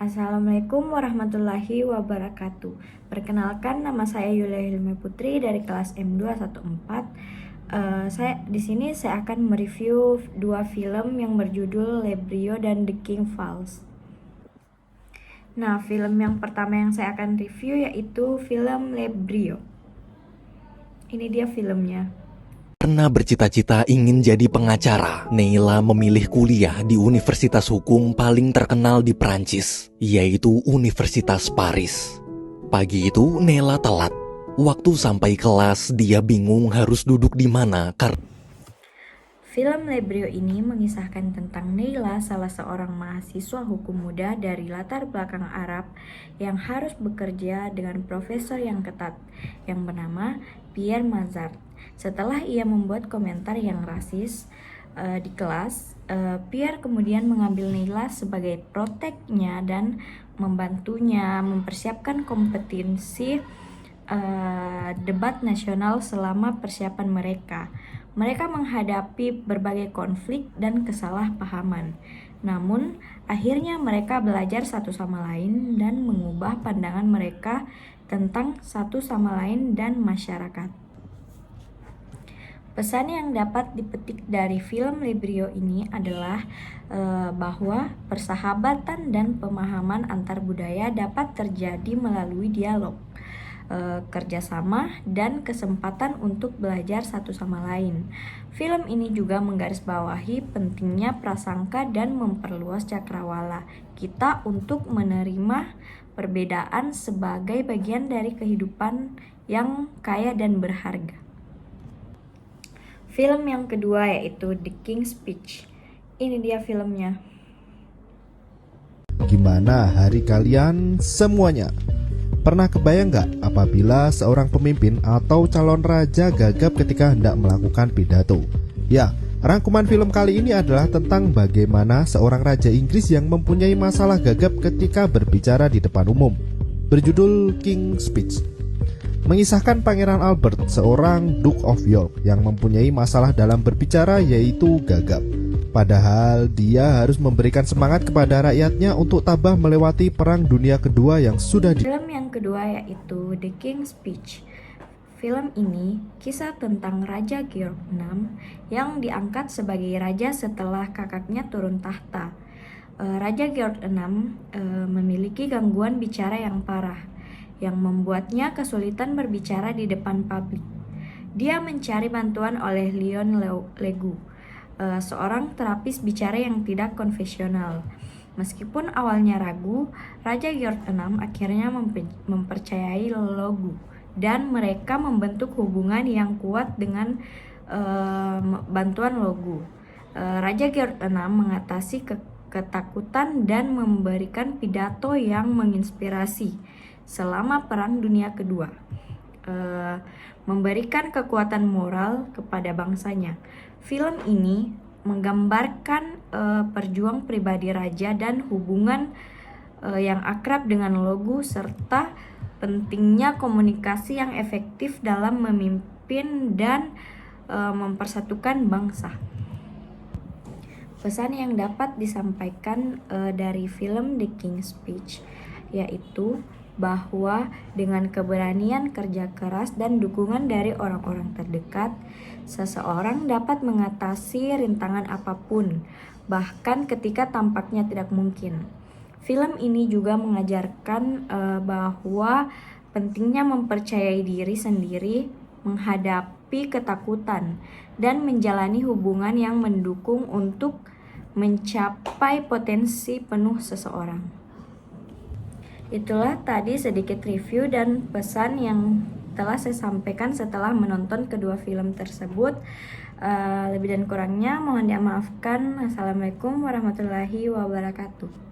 Assalamualaikum warahmatullahi wabarakatuh. Perkenalkan, nama saya Yulia Hilmi Putri dari kelas M214. Di sini saya akan mereview dua film yang berjudul Lebrio dan The King Falls. Nah, film yang pertama yang saya akan review yaitu film Lebrio. Ini dia filmnya. Karena bercita-cita ingin jadi pengacara, Neila memilih kuliah di universitas hukum paling terkenal di Prancis, yaitu Universitas Paris. Pagi itu Neila telat. Waktu sampai kelas, dia bingung harus duduk di mana karena Film Lebrio ini mengisahkan tentang Neila, salah seorang mahasiswa hukum muda dari latar belakang Arab yang harus bekerja dengan profesor yang ketat yang bernama Pierre Mazard. Setelah ia membuat komentar yang rasis di kelas, Pierre kemudian mengambil Neila sebagai proteknya dan membantunya mempersiapkan kompetisi debat nasional. Selama persiapan mereka menghadapi berbagai konflik dan kesalahpahaman. Namun, akhirnya mereka belajar satu sama lain dan mengubah pandangan mereka tentang satu sama lain dan masyarakat. Pesan yang dapat dipetik dari film Lebrio ini adalah bahwa persahabatan dan pemahaman antar budaya dapat terjadi melalui dialog, kerjasama, dan kesempatan untuk belajar satu sama lain. Film ini juga menggarisbawahi pentingnya prasangka dan memperluas cakrawala kita untuk menerima perbedaan sebagai bagian dari kehidupan yang kaya dan berharga. Film yang kedua yaitu The King's Speech. Ini dia filmnya. Gimana hari kalian semuanya? Pernah kebayang nggak apabila seorang pemimpin atau calon raja gagap ketika hendak melakukan pidato? Ya, rangkuman film kali ini adalah tentang bagaimana seorang raja Inggris yang mempunyai masalah gagap ketika berbicara di depan umum. Berjudul King's Speech. Mengisahkan Pangeran Albert, seorang Duke of York yang mempunyai masalah dalam berbicara yaitu gagap. Padahal dia harus memberikan semangat kepada rakyatnya untuk tabah melewati Perang Dunia Kedua yang sudah Film yang kedua yaitu The King's Speech. Film ini kisah tentang Raja George VI yang diangkat sebagai raja setelah kakaknya turun tahta. Raja George VI memiliki gangguan bicara yang parah, yang membuatnya kesulitan berbicara di depan publik. Dia mencari bantuan oleh Leon Legu, seorang terapis bicara yang tidak konvensional. Meskipun awalnya ragu, Raja George VI akhirnya mempercayai Legu dan mereka membentuk hubungan yang kuat dengan bantuan Legu. Raja George VI mengatasi ketakutan dan memberikan pidato yang menginspirasi selama Perang Dunia Kedua, memberikan kekuatan moral kepada bangsanya. Film ini menggambarkan perjuang pribadi raja dan hubungan yang akrab dengan Legu serta pentingnya komunikasi yang efektif dalam memimpin dan mempersatukan bangsa. Pesan yang dapat disampaikan dari film The King's Speech yaitu bahwa dengan keberanian, kerja keras, dan dukungan dari orang-orang terdekat, seseorang dapat mengatasi rintangan apapun, bahkan ketika tampaknya tidak mungkin. Film ini juga mengajarkan bahwa pentingnya mempercayai diri sendiri, menghadapi ketakutan, dan menjalani hubungan yang mendukung untuk mencapai potensi penuh seseorang. Itulah tadi sedikit review dan pesan yang telah saya sampaikan setelah menonton kedua film tersebut. Lebih dan kurangnya mohon dimaafkan. Assalamualaikum warahmatullahi wabarakatuh.